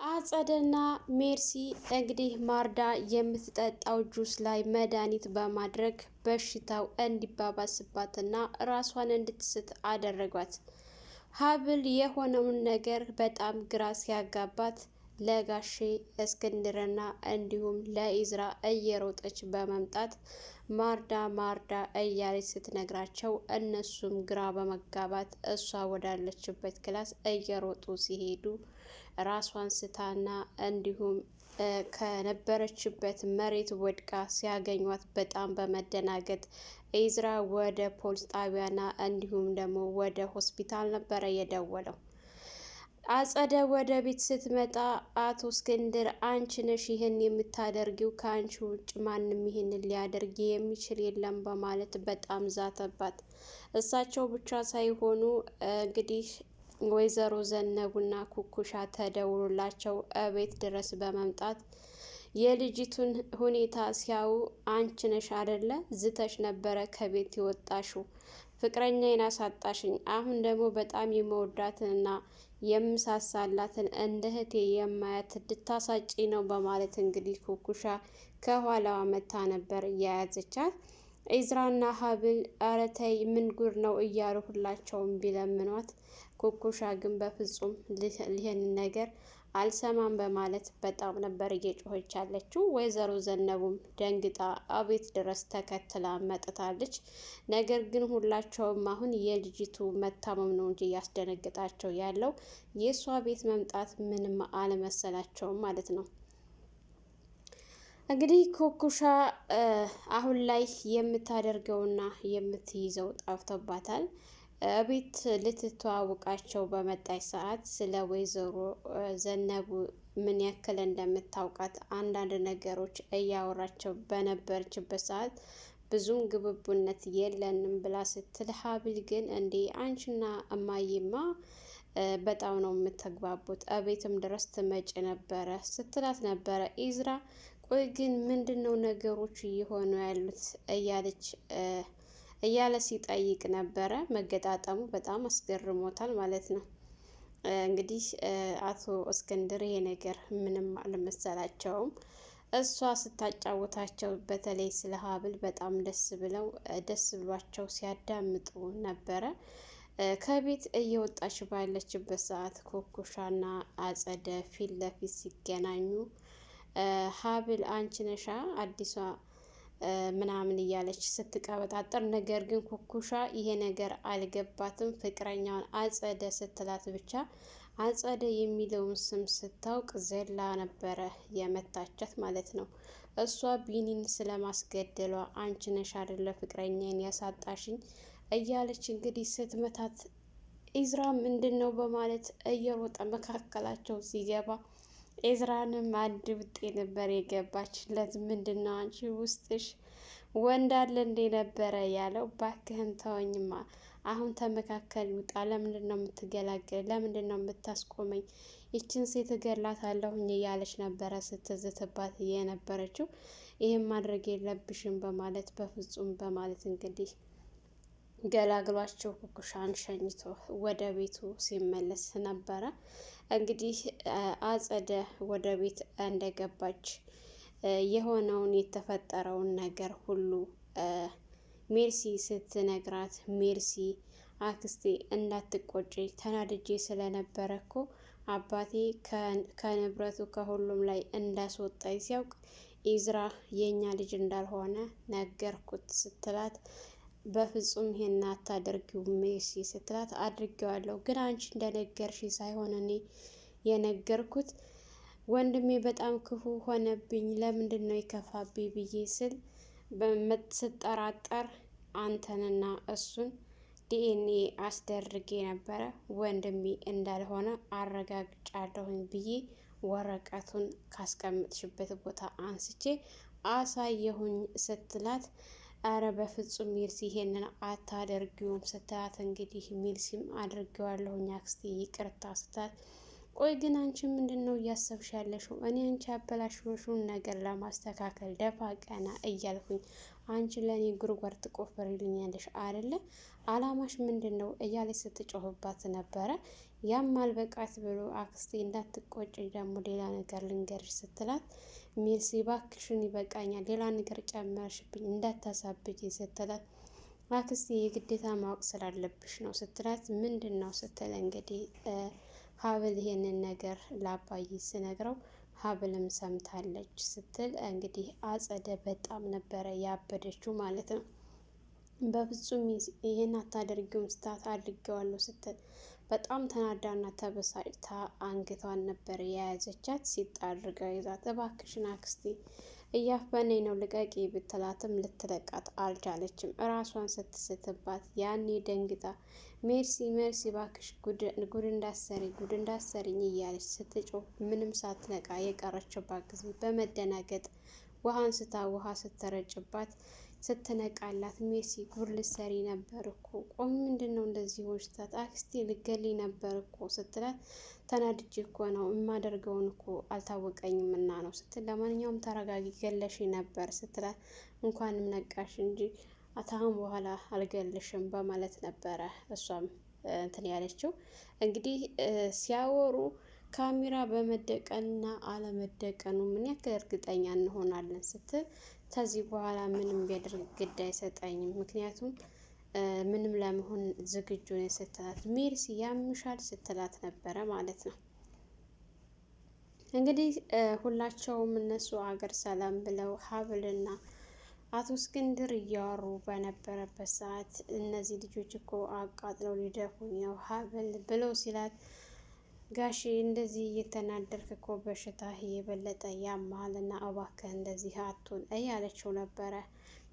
አጸደና ሜርሲ እንግዲህ ማርዳ የምትጠጣው ጁስ ላይ መድኃኒት በማድረግ በሽታው እንዲባባስባትና ራሷን እንድትስት አደረጓት። ሀብል የሆነውን ነገር በጣም ግራ ሲያጋባት ለጋሼ እስክንድርና እንዲሁም ለኢዝራ እየሮጠች በመምጣት ማርዳ ማርዳ እያለች ስትነግራቸው እነሱም ግራ በመጋባት እሷ ወዳለችበት ክላስ እየሮጡ ሲሄዱ ራሷን ስታና እንዲሁም ከነበረችበት መሬት ወድቃ ሲያገኟት በጣም በመደናገጥ ኢዝራ ወደ ፖሊስ ጣቢያና እንዲሁም ደግሞ ወደ ሆስፒታል ነበረ የደወለው። አጸደ ወደ ቤት ስትመጣ አቶ እስክንድር አንቺ ነሽ ይህን የምታደርጊው፣ ከአንቺ ውጭ ማንም ይህን ሊያደርግ የሚችል የለም በማለት በጣም ዛተባት። እሳቸው ብቻ ሳይሆኑ እንግዲህ ወይዘሮ ዘነቡና ኩኩሻ ተደውሎላቸው እቤት ድረስ በመምጣት የልጅቱን ሁኔታ ሲያዩ አንቺ ነሽ አደለ ዝተሽ ነበረ ከቤት የወጣሽው፣ ፍቅረኛዬን አሳጣሽኝ፣ አሁን ደግሞ በጣም የመወዳትንና የምሳሳላትን እንደ እህቴ የማያት እንድታሳጪ ነው በማለት እንግዲህ ኩኩሻ ከኋላዋ መታ ነበር የያዘቻት። ኢዝራና ሀብል ኧረ ተይ ምን ጉድ ነው እያሉ ሁላቸውም ቢለምኗት ኩኩሻ ግን በፍጹም ይህን ነገር አልሰማም በማለት በጣም ነበር እየጮኸች ያለችው። ወይዘሮ ዘነቡም ደንግጣ አቤት ድረስ ተከትላ መጥታለች። ነገር ግን ሁላቸውም አሁን የልጅቱ መታመም ነው እንጂ እያስደነግጣቸው ያለው የእሷ ቤት መምጣት ምንም አልመሰላቸውም ማለት ነው። እንግዲህ ኩኩሻ አሁን ላይ የምታደርገውና የምትይዘው ጠፍቶባታል። ቤት ልትተዋውቃቸው በመጣች ሰዓት ስለ ወይዘሮ ዘነቡ ምን ያክል እንደምታውቃት አንዳንድ ነገሮች እያወራቸው በነበረችበት ሰዓት ብዙም ግብቡነት የለንም ብላ ስትል ሀብል ግን እንዴ አንቺና እማዬማ በጣም ነው የምትግባቡት፣ እቤትም ድረስ ትመጭ ነበረ ስትላት ነበረ። ኢዝራ ቆይ ግን ምንድን ነው ነገሮች እየሆኑ ያሉት እያለ ሲጠይቅ ነበረ። መገጣጠሙ በጣም አስገርሞታል ማለት ነው። እንግዲህ አቶ እስክንድር ይሄ ነገር ምንም አልመሰላቸውም። እሷ ስታጫውታቸው በተለይ ስለ ሀብል በጣም ደስ ብሏቸው ሲያዳምጡ ነበረ። ከቤት እየወጣች ባለችበት ሰዓት ኩኩሻና አጸደ ፊት ለፊት ሲገናኙ ሀብል አንቺ ነሻ አዲሷ ምናምን እያለች ስትቀበጣጠር፣ ነገር ግን ኩኩሻ ይሄ ነገር አልገባትም። ፍቅረኛዋን አጸደ ስትላት ብቻ አጸደ የሚለውን ስም ስታውቅ ዘላ ነበረ የመታቻት ማለት ነው። እሷ ቢኒን ስለማስገደሏ አንቺ ነሽ አይደለ ፍቅረኛን ያሳጣሽኝ እያለች እንግዲህ ስትመታት ኢዝራ ምንድን ነው በማለት እየሮጠ መካከላቸው ሲገባ ኢዝራንም አንድ ብጤ ነበር የገባችለት። ምንድን ነው አንቺ ውስጥሽ ወንድ አለ እንዴ ነበረ ያለው። ባክህን ተወኝማ አሁን ተመካከል ውጣ። ለምንድን ነው የምትገላገል? ለምንድን ነው የምታስቆመኝ? ይችን ሴት እገላታለሁኝ እያለች ነበረ ስትዝትባት የነበረችው። ይህም ማድረግ የለብሽም በማለት በፍጹም በማለት እንግዲህ ገላግሏቸው ኩኩሻን ሸኝቶ ወደ ቤቱ ሲመለስ ነበረ። እንግዲህ አጸደ ወደ ቤት እንደገባች የሆነውን የተፈጠረውን ነገር ሁሉ ሜርሲ ስትነግራት፣ ሜርሲ አክስቴ እንዳትቆጪ ተናድጄ ስለነበረ እኮ አባቴ ከንብረቱ ከሁሉም ላይ እንዳስወጣኝ ሲያውቅ ኢዝራ የኛ ልጅ እንዳልሆነ ነገርኩት ስትላት፣ በፍጹም ይሄን አታደርጊው ሜርሲ ስትላት፣ አድርጌዋለሁ ግን አንቺ እንደነገርሽ ሳይሆን እኔ የነገርኩት ወንድሜ በጣም ክፉ ሆነብኝ፣ ለምንድን ነው የከፋብኝ ብዬ ስል ስጠራጠር አንተንና እሱን ዲኤንኤ አስደርጌ ነበረ ወንድሜ እንዳልሆነ አረጋግጫለሁኝ ብዬ ወረቀቱን ካስቀምጥሽበት ቦታ አንስቼ አሳየሁኝ ስትላት፣ አረ በፍጹም ሚርሲ ይሄንን አታደርጊውም ስትላት፣ እንግዲህ ሚርሲም አድርጌዋለሁኝ አክስቴ ይቅርታ ስትላት፣ ቆይ ግን አንቺ ምንድን ነው እያሰብሽ ያለሽው? እኔ አንቺ ያበላሽሽውን ነገር ለማስተካከል ደፋ ቀና እያልኩኝ አንቺ ለእኔ ጉድጓድ ትቆፍሪልኛለሽ አይደለ? አላማሽ ምንድን ነው እያለች ስትጮህባት ነበረ። ያም አልበቃት ብሎ አክስቴ እንዳትቆጭ ደግሞ ሌላ ነገር ልንገርሽ ስትላት ሜርሲ እባክሽን ይበቃኛል፣ ሌላ ነገር ጨመርሽብኝ እንዳታሳብጅ ስትላት አክስቴ የግዴታ ማወቅ ስላለብሽ ነው ስትላት ምንድን ነው ስትል እንግዲህ ሀብል ይሄንን ነገር ለአባዬ ስነግረው ሀብልም ሰምታለች ስትል እንግዲህ አጸደ በጣም ነበረ ያበደችው ማለት ነው። በፍጹም ይህን አታደርጊውም ስታት አድርጌዋለሁ ስትል በጣም ተናዳና ተበሳጭታ አንገቷን ነበር የያዘቻት። ሲጥ አድርጋ ይዛት እባክሽን አክስቴ እያፈነኝ ነው ልቀቂ ብትላትም ልትለቃት አልቻለችም። እራሷን ስትስትባት ያኔ ደንግጣ ሜርሲ ሜርሲ እባክሽ ጉድ እንዳሰሪኝ እያለች ስትጮህ ምንም ሳትነቃ የቀረችባት ጊዜ በመደናገጥ ውሃ አንስታ ውሃ ስትረጭባት ስትነቃላት ሜርሲ ጉድ ልትሰሪ ነበር እኮ ቆይ ምንድን ነው እንደዚህ ሆንሽታት አክስቴ ልገሊ ነበር እኮ ስትላት ተናድጄ እኮ ነው የማደርገውን እኮ አልታወቀኝም እና ነው ስትል ለማንኛውም ተረጋጊ ገለሽ ነበር ስትላት እንኳንም ነቃሽ እንጂ አታም በኋላ አልገልሽም በማለት ነበረ እሷም እንትን ያለችው። እንግዲህ ሲያወሩ ካሜራ በመደቀንና አለመደቀኑ ምን ያክል እርግጠኛ እንሆናለን ስትል ከዚህ በኋላ ምንም ቢያደርግ ግድ አይሰጠኝም፣ ምክንያቱም ምንም ለመሆን ዝግጁ ነኝ ስትላት ሜርሲ ያምሻል ስትላት ነበረ ማለት ነው። እንግዲህ ሁላቸውም እነሱ አገር ሰላም ብለው ሀብልና አቶ እስክንድር እያወሩ በነበረበት ሰዓት እነዚህ ልጆች እኮ አቃጥለው ሊደፉኝ ነው ሀብል ብለው ሲላት ጋሺ እንደዚህ እየተናደርክ እኮ በሽታ የበለጠ ያመሃልና እባክህ እንደዚህ አትሁን እያለችው ነበረ።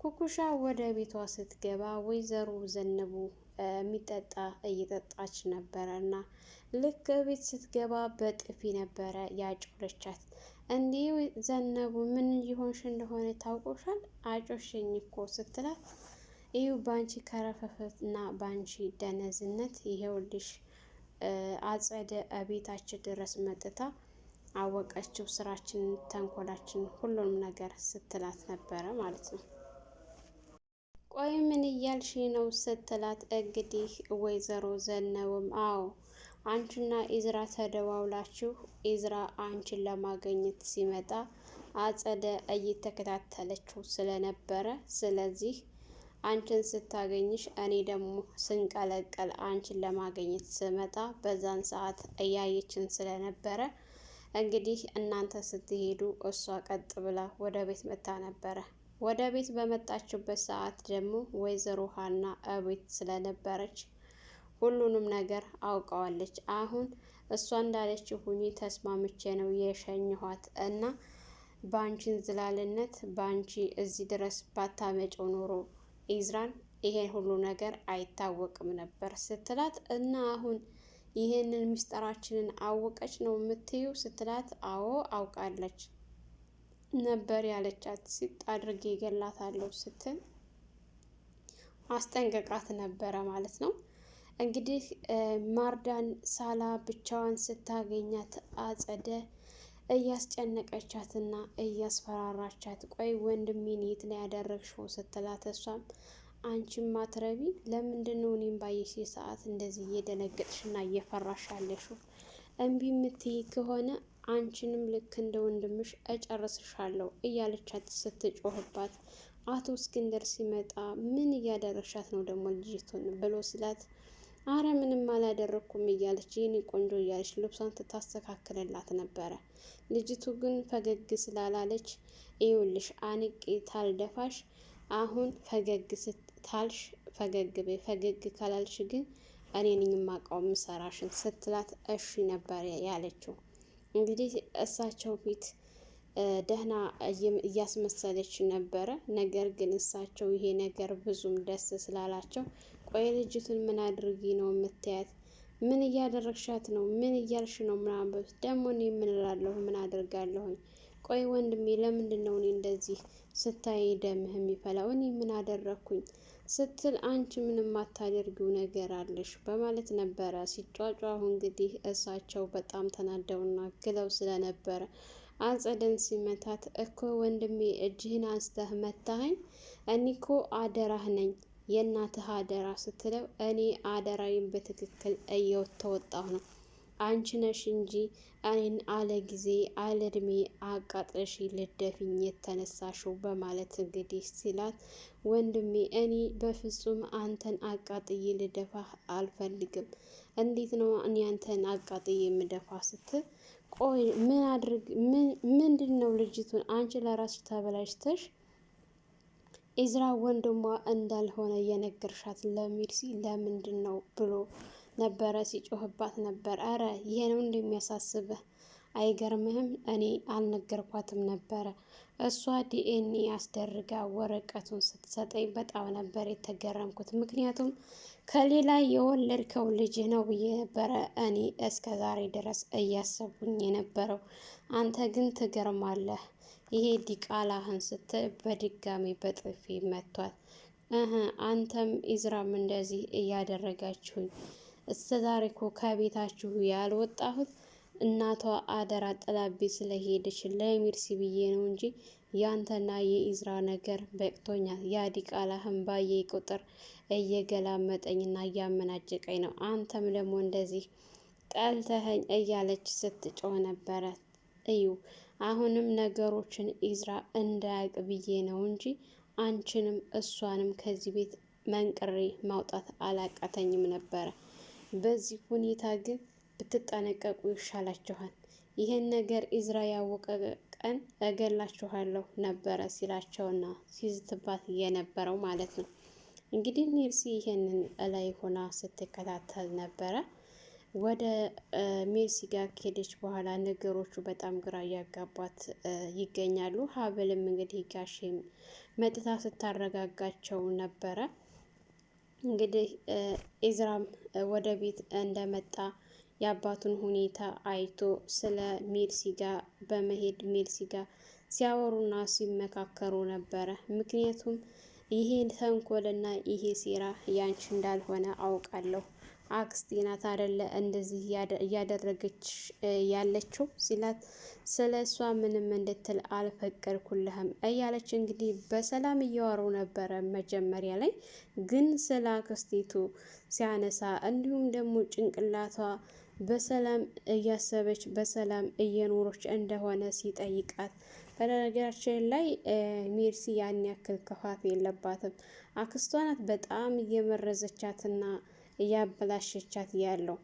ኩኩሻ ወደ ቤቷ ስትገባ ወይዘሮ ዘነቡ የሚጠጣ እየጠጣች ነበረ እና ልክ ቤት ስትገባ በጥፊ ነበረ ያጮለቻት። እንዲህ ዘነቡ ምን እየሆንሽ እንደሆነ ታውቆሻል? አጮሽኝ እኮ ስትላት ይሁ ባንቺ ከረፈፈትና ባንቺ ደነዝነት ይሄውልሽ አጸደ ቤታችን ድረስ መጥታ አወቀችው ስራችን፣ ተንኮላችን፣ ሁሉንም ነገር ስትላት ነበረ ማለት ነው። ቆይ ምን እያልሽ ነው ስትላት እንግዲህ ወይዘሮ ዘነቡም አዎ አንቺና ኢዝራ ተደዋውላችሁ ኢዝራ አንቺን ለማገኘት ሲመጣ አጸደ እየተከታተለችው ስለነበረ ስለዚህ አንቺን ስታገኝሽ እኔ ደግሞ ስንቀለቀል አንቺን ለማገኘት ስመጣ በዛን ሰዓት እያየችን ስለነበረ እንግዲህ እናንተ ስትሄዱ እሷ ቀጥ ብላ ወደ ቤት መታ ነበረ። ወደ ቤት በመጣችበት ሰዓት ደግሞ ወይዘሮ ሀና እቤት ስለነበረች ሁሉንም ነገር አውቀዋለች። አሁን እሷ እንዳለችው ሁኚ ተስማምቼ ነው የሸኘኋት እና በአንቺን ዝላልነት በአንቺ እዚህ ድረስ ባታመጨው ኖሮ ኢዝራን ይሄን ሁሉ ነገር አይታወቅም ነበር ስትላት እና አሁን ይሄንን ምስጢራችንን አወቀች ነው የምትዩ ስትላት አዎ አውቃለች ነበር ያለቻት። ሲጥ አድርጌ ገላታለሁ ስትል አስጠንቀቃት ነበረ ማለት ነው። እንግዲህ ማርዳን ሳላ ብቻዋን ስታገኛት አጸደ እያስጨነቀቻትና እያስፈራራቻት ቆይ ወንድሜን የት ነው ያደረግሽው ስትላት እሷም አንቺም ማትረቢ ለምንድን ነው እኔም ባየሽ ሰዓት እንደዚህ እየደነገጥሽና እየፈራሽ ያለሽው? እምቢ የምትይ ከሆነ አንቺንም ልክ እንደ ወንድምሽ እጨርስሻለሁ እያለቻት ስትጮህባት አቶ እስክንድር ሲመጣ ምን እያደረሻት ነው ደግሞ ልጅቱን ብሎ ሲላት አረ ምንም አላደረኩም እያለች የኔ ቆንጆ እያለች ልብሷን ትታስተካክልላት ነበረ። ልጅቱ ግን ፈገግ ስላላለች ይኸውልሽ አንቄ ታልደፋሽ አሁን ፈገግ ስታልሽ ፈገግ በይ፣ ፈገግ ካላልሽ ግን እኔ ነኝ የማውቀው ምሰራሽን ስትላት እሺ ነበር ያለችው። እንግዲህ እሳቸው ፊት ደህና እያስመሰለች ነበረ። ነገር ግን እሳቸው ይሄ ነገር ብዙም ደስ ስላላቸው ቆይ ልጅቱን ምን አድርጊ ነው የምታያት? ምን እያደረግሻት ነው? ምን እያልሽ ነው? ምናምን ደግሞ እኔ ምን እላለሁ? ምን አድርጋለሁኝ? ቆይ ወንድሜ ለምንድን ነው እኔ እንደዚህ ስታይ ደምህ የሚፈላው? እኔ ምን አደረግኩኝ? ስትል አንቺ ምንም አታደርጊው ነገር አለሽ በማለት ነበረ ሲጫጫሁ። እንግዲህ እሳቸው በጣም ተናደውና ግለው ስለነበረ አጸደን ሲመታት እኮ ወንድሜ እጅህን አንስተህ መታኸኝ፣ እኔ እኮ አደራህ ነኝ የእናትህ አደራ ስትለው እኔ አደራዬን በትክክል እየተወጣሁ ነው፣ አንቺ ነሽ እንጂ እኔን አለ ጊዜ አለ እድሜ አቃጥለሽ ልደፊኝ የተነሳሽው በማለት እንግዲህ ሲላት፣ ወንድሜ እኔ በፍጹም አንተን አቃጥዬ ልደፋህ አልፈልግም። እንዴት ነው እኔ አንተን አቃጥዬ የምደፋ ስትል፣ ቆይ ምን አድርግ ምንድን ነው ልጅቱን አንቺ ለራስሽ ተበላሽተሽ ኢዝራ ወንድሟ እንዳልሆነ የነገርሻት ለሚርሲ ለምንድን ነው ብሎ ነበረ ሲጮህባት ነበር። አረ ይሄ ነው እንደሚያሳስብህ አይገርምህም? እኔ አልነገርኳትም ነበረ። እሷ ዲኤንኤ አስደርጋ ወረቀቱን ስትሰጠኝ በጣም ነበር የተገረምኩት። ምክንያቱም ከሌላ የወለድከው ልጅ ነው ብዬ ነበረ እኔ እስከ ዛሬ ድረስ እያሰቡኝ የነበረው። አንተ ግን ትገርማለህ። ይሄ ዲቃላህን ስትል በድጋሚ በጥፊ መቷት። አንተም ኢዝራም እንደዚህ እያደረጋችሁኝ እስከ ዛሬ እኮ ከቤታችሁ ያልወጣሁት እናቷ አደራ ጥላቤ ስለሄደች ለሚርሲ ብዬ ነው እንጂ ያንተና የኢዝራ ነገር በቅቶኛል። ያ ዲቃላህን ባየ ቁጥር እየገላመጠኝና እያመናጨቀኝ ነው። አንተም ደግሞ እንደዚህ ጠልተኸኝ እያለች ስትጮህ ነበረ። እዩ አሁንም ነገሮችን ኢዝራ እንዳያውቅ ብዬ ነው እንጂ አንቺንም እሷንም ከዚህ ቤት መንቅሬ ማውጣት አላቃተኝም ነበረ። በዚህ ሁኔታ ግን ብትጠነቀቁ ይሻላችኋል። ይህን ነገር ኢዝራ ያወቀ ቀን እገላችኋለሁ ነበረ ሲላቸውና ሲዝትባት የነበረው ማለት ነው። እንግዲህ ሜርሲ ይህንን እላይ ሆና ስትከታተል ነበረ። ወደ ሜርሲ ጋር ከሄደች በኋላ ነገሮቹ በጣም ግራ እያጋቧት ይገኛሉ። ሀብልም እንግዲህ ጋሼም መጥታ ስታረጋጋቸው ነበረ። እንግዲህ ኢዝራም ወደ ቤት እንደመጣ የአባቱን ሁኔታ አይቶ ስለ ሜርሲ ጋር በመሄድ ሜርሲ ጋር ሲያወሩና ሲመካከሩ ነበረ። ምክንያቱም ይሄ ተንኮልና ይሄ ሴራ ያንቺ እንዳልሆነ አውቃለሁ። አክስቴ ናት አይደለ እንደዚህ እያደረገች ያለችው ሲላት፣ ስለ እሷ ምንም እንድትል አልፈቀድኩልህም እያለች እንግዲህ በሰላም እያወሩ ነበረ። መጀመሪያ ላይ ግን ስለ አክስቴቱ ሲያነሳ እንዲሁም ደግሞ ጭንቅላቷ በሰላም እያሰበች በሰላም እየኖሮች እንደሆነ ሲጠይቃት፣ በነገራችን ላይ ሜርሲ ያን ያክል ክፋት የለባትም። አክስቷ ናት በጣም እየመረዘቻትና እያበላሸቻት ያለው።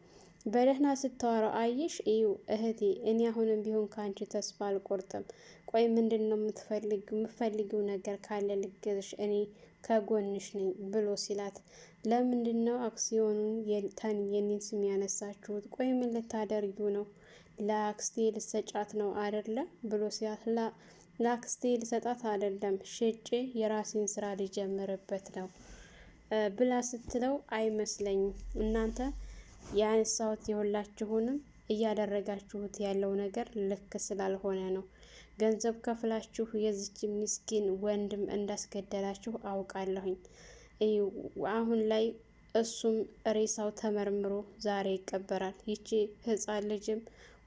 በደህና ስታወራው አየሽ እዩ እህቴ፣ እኔ አሁንም ቢሆን ከአንቺ ተስፋ አልቆርጥም። ቆይ ምንድን ነው የምትፈልጊው ነገር ካለ ልገዝሽ፣ እኔ ከጎንሽ ነኝ ብሎ ሲላት፣ ለምንድን ነው አክሲዮኑን የኔን ስም ያነሳችሁት? ቆይ ምን ልታደርጊው ነው? ለአክስቴ ልሰጫት ነው አይደለ ብሎ ሲላት፣ ለአክስቴ ልሰጣት አይደለም ሸጬ የራሴን ስራ ሊጀምርበት ነው ብላ ስትለው፣ አይመስለኝም እናንተ ያነሳሁት የሁላችሁንም እያደረጋችሁት ያለው ነገር ልክ ስላልሆነ ነው። ገንዘብ ከፍላችሁ የዚች ምስኪን ወንድም እንዳስገደላችሁ አውቃለሁኝ። አሁን ላይ እሱም ሬሳው ተመርምሮ ዛሬ ይቀበራል። ይቺ ህፃን ልጅም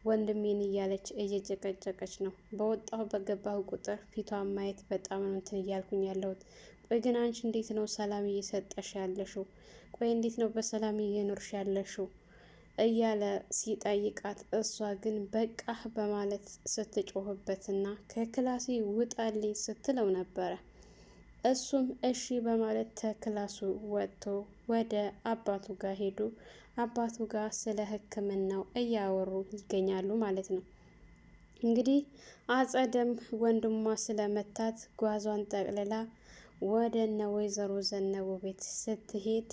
ወንድሜን እያለች እየጨቀጨቀች ነው። በወጣሁ በገባሁ ቁጥር ፊቷን ማየት በጣም ነው እንትን እያልኩኝ ያለሁት። ቆይ ግን አንቺ እንዴት ነው ሰላም እየሰጠሽ ያለሽው? ቆይ እንዴት ነው በሰላም እየኖርሽ ያለሽው? እያለ ሲጠይቃት፣ እሷ ግን በቃህ በማለት ስትጮህበትና ከክላሴ ውጣልኝ ስትለው ነበረ። እሱም እሺ በማለት ከክላሱ ወጥቶ ወደ አባቱ ጋር ሄዱ። አባቱ ጋር ስለ ሕክምናው እያወሩ ይገኛሉ ማለት ነው። እንግዲህ አጸደም ወንድሟ ስለመታት ጓዟን ጠቅልላ ወደ እነ ወይዘሮ ዘነቡ ቤት ስትሄድ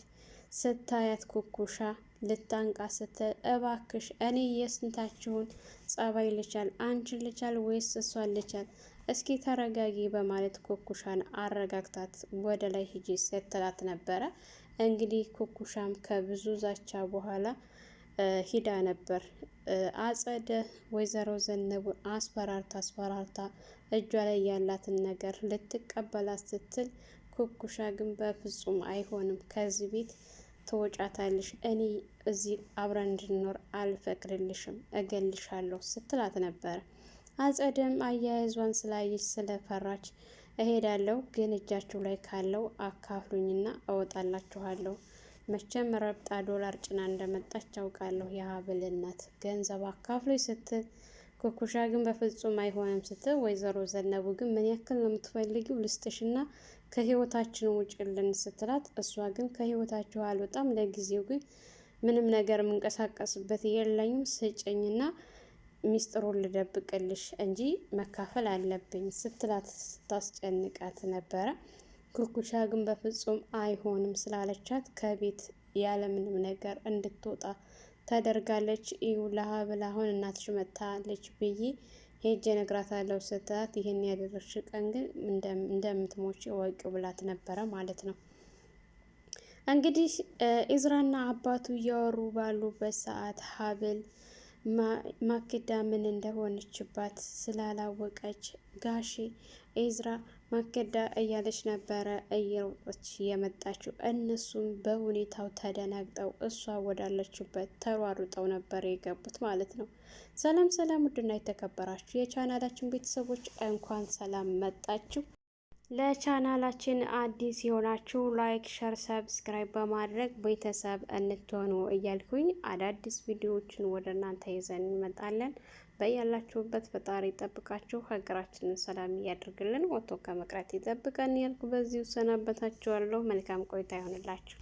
ስታያት ኩኩሻ ልታንቃ ስትል፣ እባክሽ እኔ የስንታችሁን ጸባይ ልቻል? አንቺን ልቻል ወይስ እሷን ልቻል? እስኪ ተረጋጊ በማለት ኩኩሻን አረጋግታት ወደ ላይ ሂጂ ስትላት ነበረ። እንግዲህ ኩኩሻም ከብዙ ዛቻ በኋላ ሂዳ ነበር። አጸደ ወይዘሮ ዘነቡ አስፈራርታ እጇ ላይ ያላትን ነገር ልትቀበላት ስትል፣ ኩኩሻ ግን በፍጹም አይሆንም፣ ከዚህ ቤት ትወጫታለሽ፣ እኔ እዚህ አብረን እንድንኖር አልፈቅድልሽም፣ እገልሻለሁ ስትላት ነበረ። አጸደም አያያዟን ስላየች ስለፈራች፣ እሄዳለሁ ግን እጃችሁ ላይ ካለው አካፍሉኝና እወጣላችኋለሁ፣ መቼም ረብጣ ዶላር ጭና እንደመጣች አውቃለሁ። የሀብል እናት ገንዘብ አካፍሎኝ ስትል ኩኩሻ ግን በፍጹም አይሆንም ስትል፣ ወይዘሮ ዘነቡ ግን ምን ያክል ነው የምትፈልጊው ልስጥሽና ከህይወታችን ውጭልን ስትላት፣ እሷ ግን ከህይወታችሁ አልወጣም፣ ለጊዜው ግን ምንም ነገር የምንቀሳቀስበት የለኝም፣ ስጭኝና ሚስጥሩን ልደብቅልሽ እንጂ መካፈል አለብኝ ስትላት ስታስጨንቃት ነበረ። ኩኩሻ ግን በፍጹም አይሆንም ስላለቻት ከቤት ያለምንም ነገር እንድትወጣ ታደርጋለች። እዩ ለሀብል አሁን እናትሽ መታለች ብዬ ሄጄ እነግራታለሁ ስትላት፣ ይህን ያደረግሽ ቀን ግን እንደምትሞች እወቂ ብላት ነበረ ማለት ነው። እንግዲህ ኢዝራና አባቱ እያወሩ ባሉበት ሰዓት ሀብል ማክዳ ምን እንደሆነችባት ስላላወቀች ጋሺ ኢዝራ ማክዳ እያለች ነበረ እየሮጠች የመጣችው። እነሱም በሁኔታው ተደናግጠው እሷ ወዳለችበት ተሯሩጠው ነበር የገቡት ማለት ነው። ሰላም ሰላም! ውድና የተከበራችሁ የቻናላችን ቤተሰቦች እንኳን ሰላም መጣችሁ። ለቻናላችን አዲስ የሆናችሁ ላይክ፣ ሸር፣ ሰብስክራይብ በማድረግ ቤተሰብ እንድትሆኑ እያልኩኝ አዳዲስ ቪዲዮዎችን ወደ እናንተ ይዘን እንመጣለን። በያላችሁበት ፈጣሪ ይጠብቃችሁ፣ ሀገራችንን ሰላም እያደርግልን፣ ወጥቶ ከመቅረት ይጠብቀን እያልኩ በዚሁ ሰናበታችኋለሁ። መልካም ቆይታ ይሆንላችሁ።